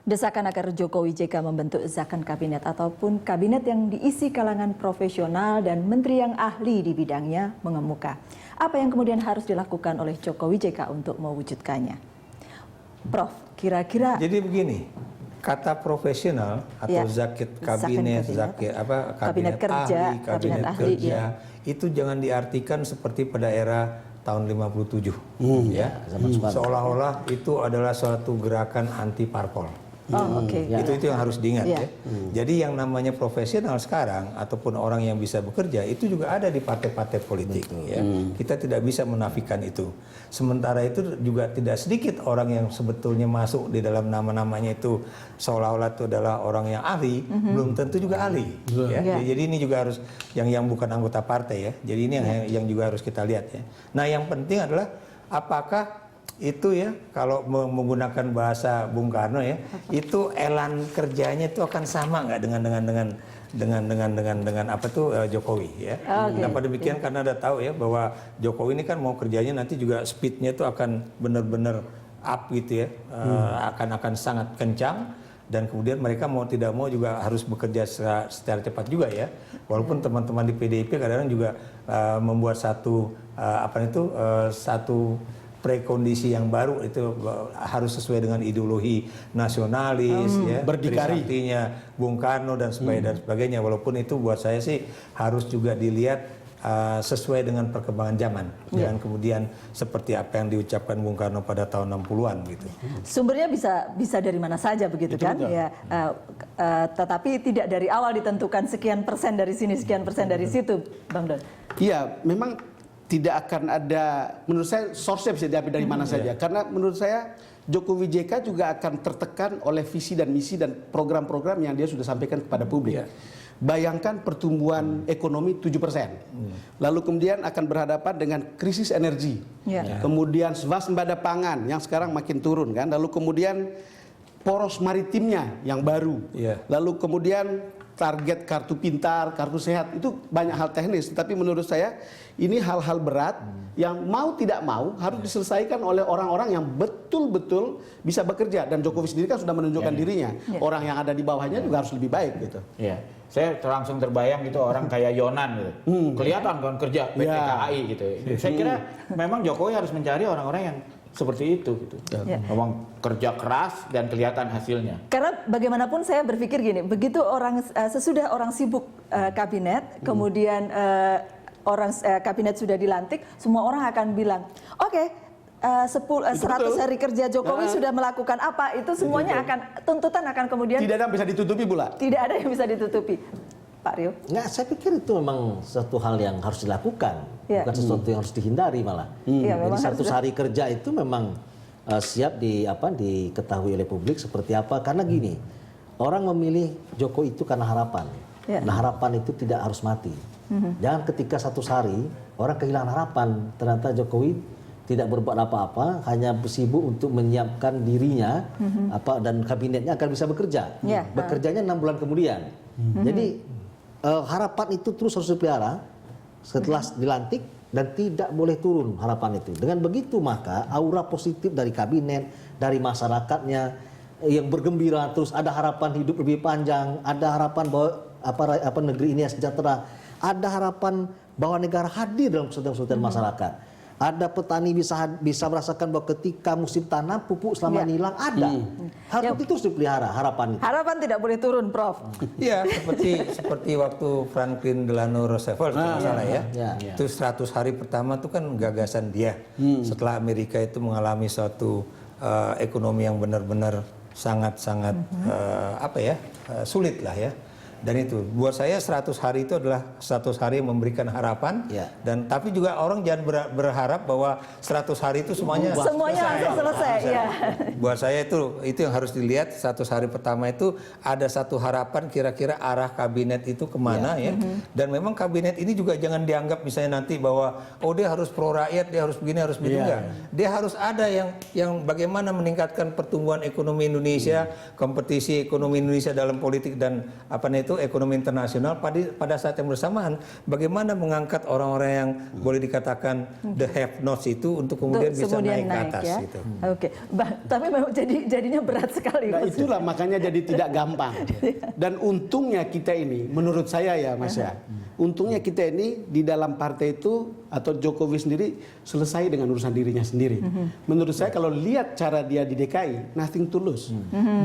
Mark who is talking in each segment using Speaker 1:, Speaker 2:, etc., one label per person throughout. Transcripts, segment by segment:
Speaker 1: Desakan agar Jokowi JK membentuk Zakon Kabinet ataupun kabinet yang diisi kalangan profesional dan menteri yang ahli di bidangnya mengemuka. Apa yang kemudian harus dilakukan oleh Jokowi JK untuk mewujudkannya? Prof, kira-kira...
Speaker 2: Jadi begini, kata profesional atau kabinet kerja, itu jangan diartikan seperti pada era tahun 57, ya. Seolah-olah itu adalah suatu gerakan anti parpol. Itu yang harus diingat, ya. Jadi yang namanya profesional sekarang ataupun orang yang bisa bekerja itu juga ada di partai-partai politik. Ya. Kita tidak bisa menafikan itu. Sementara itu juga tidak sedikit orang yang sebetulnya masuk di dalam nama-namanya itu seolah-olah itu adalah orang yang ahli, belum tentu juga ahli. Ya. Jadi ini juga harus yang bukan anggota partai, ya. Jadi ini yang juga harus kita lihat, ya. Nah, yang penting adalah apakah itu, ya, kalau menggunakan bahasa Bung Karno, ya, itu elan kerjanya itu akan sama nggak dengan apa tuh Jokowi, ya. Kenapa demikian? Karena ada tahu, ya, bahwa Jokowi ini kan mau kerjanya nanti juga speednya itu akan benar-benar up gitu, ya, akan sangat kencang. Dan kemudian mereka mau tidak mau juga harus bekerja secara cepat juga, ya. Walaupun teman-teman di PDIP kadang-kadang juga membuat satu satu prekondisi yang baru, itu harus sesuai dengan ideologi nasionalis, ya,
Speaker 3: berdikari,
Speaker 2: artinya Bung Karno dan sebagainya. Walaupun itu buat saya sih harus juga dilihat sesuai dengan perkembangan zaman, jangan kemudian seperti apa yang diucapkan Bung Karno pada tahun 60-an gitu.
Speaker 1: Sumbernya bisa dari mana saja begitu, kan? Ya, tetapi tidak dari awal ditentukan sekian persen dari sini, sekian persen dari situ, Bang Don.
Speaker 3: Iya, memang tidak akan ada, menurut saya source-nya bisa diambil dari mana saja. Karena menurut saya Jokowi JK juga akan tertekan oleh visi dan misi dan program-program yang dia sudah sampaikan kepada publik. Bayangkan pertumbuhan ekonomi 7%. Lalu kemudian akan berhadapan dengan krisis energi. Kemudian swasembada pangan yang sekarang makin turun, kan. Lalu kemudian poros maritimnya yang baru. Lalu kemudian target kartu pintar, kartu sehat, itu banyak hal teknis. Tapi menurut saya ini hal-hal berat yang mau tidak mau harus diselesaikan oleh orang-orang yang betul-betul bisa bekerja. Dan Jokowi sendiri kan sudah menunjukkan dirinya. Orang yang ada di bawahnya juga harus lebih baik gitu.
Speaker 4: Saya langsung terbayang gitu orang kayak Yonan gitu. Kelihatan kan kerja PT KAI gitu. Saya kira memang Jokowi harus mencari orang-orang yang seperti itu gitu. Memang kerja keras dan kelihatan hasilnya.
Speaker 1: Karena bagaimanapun saya berpikir gini, begitu sesudah orang sibuk kabinet, kemudian kabinet sudah dilantik, semua orang akan bilang, oke, 100 hari kerja Jokowi sudah melakukan apa, itu semuanya tuntutan akan kemudian
Speaker 3: tidak ada yang bisa ditutupi, Bula.
Speaker 1: Tidak ada yang bisa ditutupi. Pak Rio?
Speaker 5: Nggak, saya pikir itu memang satu hal yang harus dilakukan, bukan sesuatu yang harus dihindari malah. Jadi 100 hari kerja itu memang siap diketahui oleh publik seperti apa. Karena gini, orang memilih Jokowi itu karena harapan. Nah, harapan itu tidak harus mati. Jangan ketika 100 hari orang kehilangan harapan, ternyata Jokowi tidak berbuat apa-apa, hanya sibuk untuk menyiapkan dirinya dan kabinetnya akan bisa bekerja. Bekerjanya 6 bulan kemudian. Jadi harapan itu terus harus dipelihara setelah dilantik dan tidak boleh turun harapan itu. Dengan begitu maka aura positif dari kabinet, dari masyarakatnya yang bergembira, terus ada harapan hidup lebih panjang, ada harapan bahwa negeri ini sejahtera, ada harapan bahwa negara hadir dalam kesulitan masyarakat. Ada petani bisa merasakan bahwa ketika musim tanam pupuk selama ini hilang ada. Harus itu harus dipelihara harapan itu.
Speaker 1: Harapan tidak boleh turun, Prof.
Speaker 2: Iya, seperti waktu Franklin Delano Roosevelt kalau salah, ya. Itu 100 hari pertama itu kan gagasan dia. Setelah Amerika itu mengalami suatu ekonomi yang benar-benar sangat-sangat sulit lah, ya. Dan itu buat saya 100 hari itu adalah 100 hari yang memberikan harapan. Dan tapi juga orang jangan berharap bahwa 100 hari itu semuanya
Speaker 1: selesai.
Speaker 2: Buat saya itu yang harus dilihat. 100 hari pertama itu ada satu harapan kira-kira arah kabinet itu kemana, ya. Dan memang kabinet ini juga jangan dianggap misalnya nanti bahwa dia harus pro rakyat, dia harus begini, harus begitu. Dia harus ada yang bagaimana meningkatkan pertumbuhan ekonomi Indonesia, kompetisi ekonomi Indonesia dalam politik dan itu ekonomi internasional, pada saat yang bersamaan bagaimana mengangkat orang-orang yang boleh dikatakan the have-nots itu untuk kemudian bisa naik ke atas
Speaker 1: ya.
Speaker 2: gitu.
Speaker 1: Oke, tapi memang jadinya berat sekali.
Speaker 3: Nah itulah makanya jadi tidak gampang. Dan untungnya kita ini, menurut saya ya Mas ya, untungnya kita ini di dalam partai itu atau Jokowi sendiri selesai dengan urusan dirinya sendiri. Menurut saya kalau lihat cara dia di DKI, nothing to lose.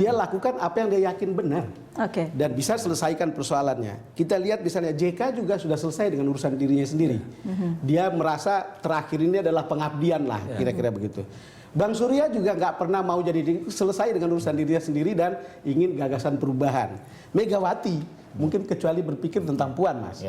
Speaker 3: Dia lakukan apa yang dia yakin benar.
Speaker 1: Oke.
Speaker 3: Dan bisa selesaikan persoalannya. Kita lihat misalnya JK juga sudah selesai dengan urusan dirinya sendiri. Dia merasa terakhir ini adalah pengabdian lah, kira-kira begitu. Bang Surya juga nggak pernah mau jadi selesai dengan urusan dirinya sendiri dan ingin gagasan perubahan. Megawati mungkin kecuali berpikir tentang Puan, Mas.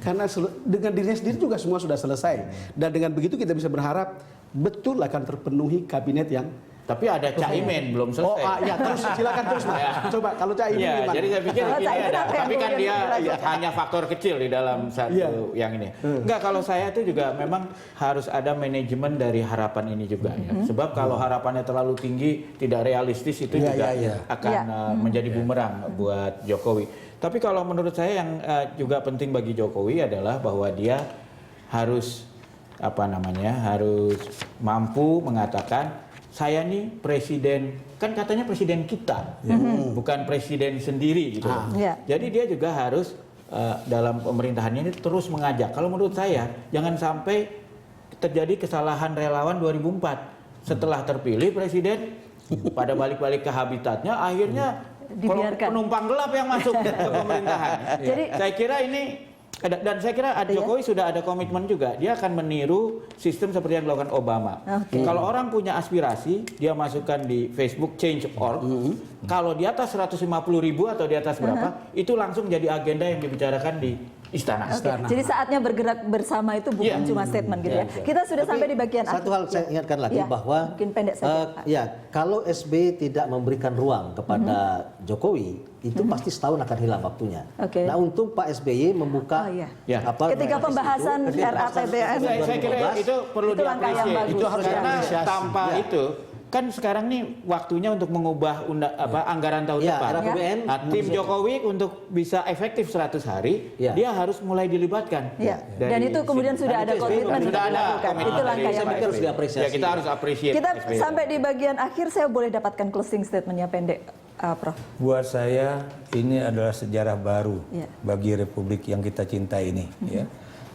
Speaker 3: Karena dengan dirinya sendiri juga semua sudah selesai. Dan dengan begitu kita bisa berharap betul akan terpenuhi kabinet yang.
Speaker 4: Tapi ada Caimin belum selesai.
Speaker 3: Oh ya, terus silakan terus Mas. Coba kalau Caimin gimana?
Speaker 4: Jadi saya pikir ini ada. Tapi kan dia
Speaker 1: dilakukan?
Speaker 4: hanya faktor kecil di dalam satu yang ini. Enggak, kalau saya itu juga memang harus ada manajemen dari harapan ini juga ya. Sebab kalau harapannya terlalu tinggi, tidak realistis itu juga akan menjadi bumerang buat Jokowi. Tapi kalau menurut saya yang juga penting bagi Jokowi adalah bahwa dia harus harus mampu mengatakan saya nih presiden, kan katanya presiden kita, bukan presiden sendiri gitu. Jadi dia juga harus dalam pemerintahannya ini terus mengajak. Kalau menurut saya jangan sampai terjadi kesalahan relawan 2004 setelah terpilih presiden pada balik-balik ke habitatnya akhirnya
Speaker 1: dibiarkan.
Speaker 4: Penumpang gelap yang masuk ke pemerintahan. Jadi saya kira ini dan saya kira Jokowi sudah ada komitmen juga. Dia akan meniru sistem seperti yang dilakukan Obama. Kalau orang punya aspirasi, dia masukkan di Facebook Change.org. Kalau di atas 150.000 atau di atas berapa, itu langsung jadi agenda yang dibicarakan di istana.
Speaker 1: Jadi saatnya bergerak bersama itu bukan cuma statement gitu ya. Kita sudah sampai di bagian
Speaker 5: satu hal saya ingatkan lagi bahwa
Speaker 1: mungkin pendek saja.
Speaker 5: Kalau SBY tidak memberikan ruang kepada Jokowi, itu pasti setahun akan hilang waktunya. Nah, untung Pak SBY membuka
Speaker 1: ketika pembahasan RAPBN.
Speaker 4: Saya kira itu perlu diapresiasi.
Speaker 3: Itu harus
Speaker 4: karena
Speaker 3: diapresiasi.
Speaker 4: tanpa itu kan sekarang nih waktunya untuk mengubah anggaran tahun depan.
Speaker 5: RAPBN,
Speaker 4: tim Jokowi untuk bisa efektif 100 hari, dia harus mulai dilibatkan.
Speaker 1: Dan itu kemudian sudah ada komitmen
Speaker 4: sudah ada
Speaker 1: dilakukan. Itu langkah yang
Speaker 5: harus diapresiasi.
Speaker 4: Ya, kita harus apresiasi.
Speaker 1: Kita sampai di bagian akhir, saya boleh dapatkan closing statementnya pendek, Prof.
Speaker 2: Buat saya ini adalah sejarah baru bagi Republik yang kita cintai ini.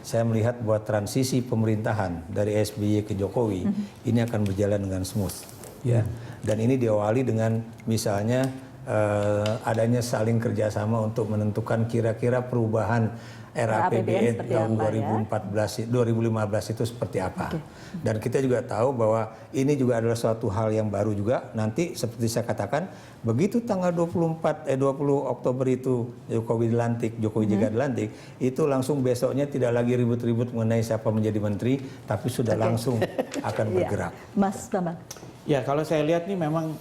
Speaker 2: Saya melihat bahwa transisi pemerintahan dari SBY ke Jokowi ini akan berjalan dengan smooth. Dan ini diawali dengan misalnya adanya saling kerjasama untuk menentukan kira-kira perubahan RAPBN tahun 2015 itu seperti apa. Dan kita juga tahu bahwa ini juga adalah suatu hal yang baru juga. Nanti seperti saya katakan, begitu tanggal 20 Oktober itu Jokowi JK dilantik, itu langsung besoknya tidak lagi ribut-ribut mengenai siapa menjadi menteri, tapi sudah langsung akan bergerak.
Speaker 1: Mas Bambang.
Speaker 4: Ya, kalau saya lihat nih memang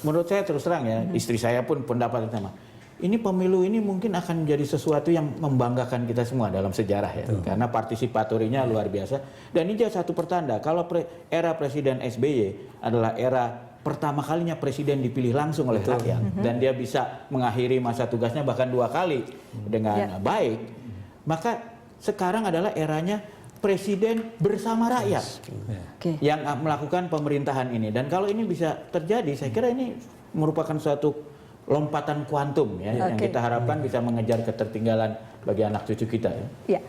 Speaker 4: menurut saya terus terang ya, istri saya pun pendapatnya sama. Ini pemilu ini mungkin akan menjadi sesuatu yang membanggakan kita semua dalam sejarah ya. Karena partisipatorinya luar biasa. Dan ini jadi satu pertanda kalau era Presiden SBY adalah era pertama kalinya presiden dipilih langsung oleh rakyat dan dia bisa mengakhiri masa tugasnya bahkan 2 kali dengan baik. Maka sekarang adalah eranya presiden bersama rakyat yang melakukan pemerintahan ini. Dan kalau ini bisa terjadi, saya kira ini merupakan suatu lompatan kuantum ya, yang kita harapkan bisa mengejar ketertinggalan bagi anak cucu kita.
Speaker 1: Ya,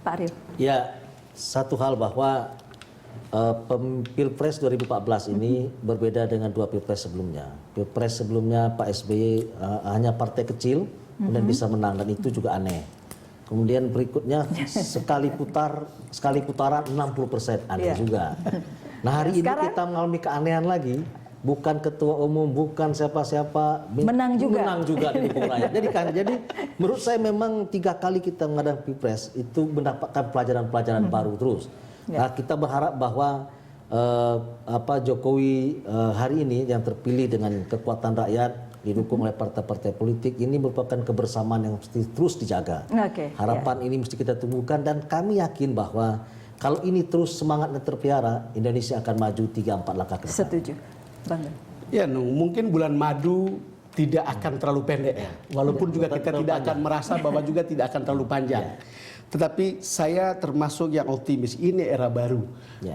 Speaker 1: Pak Aryo.
Speaker 5: Ya, satu hal bahwa Pilpres 2014 ini berbeda dengan 2 Pilpres sebelumnya. Pilpres sebelumnya Pak SBY hanya partai kecil, kemudian bisa menang, dan itu juga aneh. Kemudian berikutnya sekali putaran 60%, aneh juga. Nah, hari ini kita mengalami keanehan lagi, bukan ketua umum, bukan siapa-siapa
Speaker 1: menang juga
Speaker 5: didukung rakyat. Jadi menurut saya memang 3 kali kita mengadakan Pilpres itu mendapatkan pelajaran-pelajaran baru terus. Nah, kita berharap bahwa Jokowi hari ini yang terpilih dengan kekuatan rakyat, didukung oleh partai-partai politik, ini merupakan kebersamaan yang mesti terus dijaga. Harapan ini mesti kita tumbuhkan, dan kami yakin bahwa kalau ini terus semangatnya terpiara, Indonesia akan maju 3-4 langkah ke depan.
Speaker 1: Setuju, Bang.
Speaker 3: Ya, mungkin bulan madu tidak akan terlalu pendek ya. Walaupun juga kita tidak akan merasa bahwa juga tidak akan terlalu panjang. Tetapi saya termasuk yang optimis, ini era baru.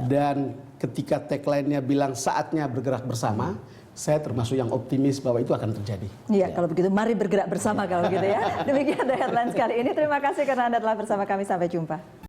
Speaker 3: Dan ketika tagline-nya bilang saatnya bergerak bersama, saya termasuk yang optimis bahwa itu akan terjadi.
Speaker 1: Iya, kalau begitu mari bergerak bersama kalau gitu ya. Demikian The Headlines kali ini. Terima kasih karena Anda telah bersama kami. Sampai jumpa.